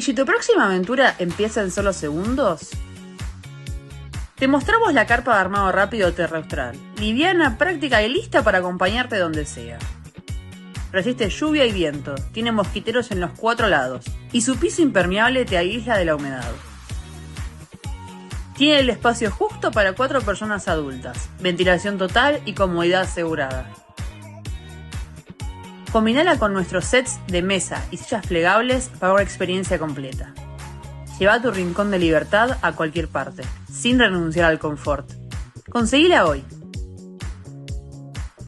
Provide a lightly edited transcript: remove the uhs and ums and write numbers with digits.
si tu próxima aventura empieza en solo segundos? Te mostramos la carpa de armado rápido Terra Austral, liviana, práctica y lista para acompañarte donde sea. Resiste lluvia y viento, tiene mosquiteros en los 4 lados y su piso impermeable te aísla de la humedad. Tiene el espacio justo para 4 personas adultas, ventilación total y comodidad asegurada. Combinala con nuestros sets de mesa y sillas plegables para una experiencia completa. Lleva tu rincón de libertad a cualquier parte, sin renunciar al confort. Conseguila hoy.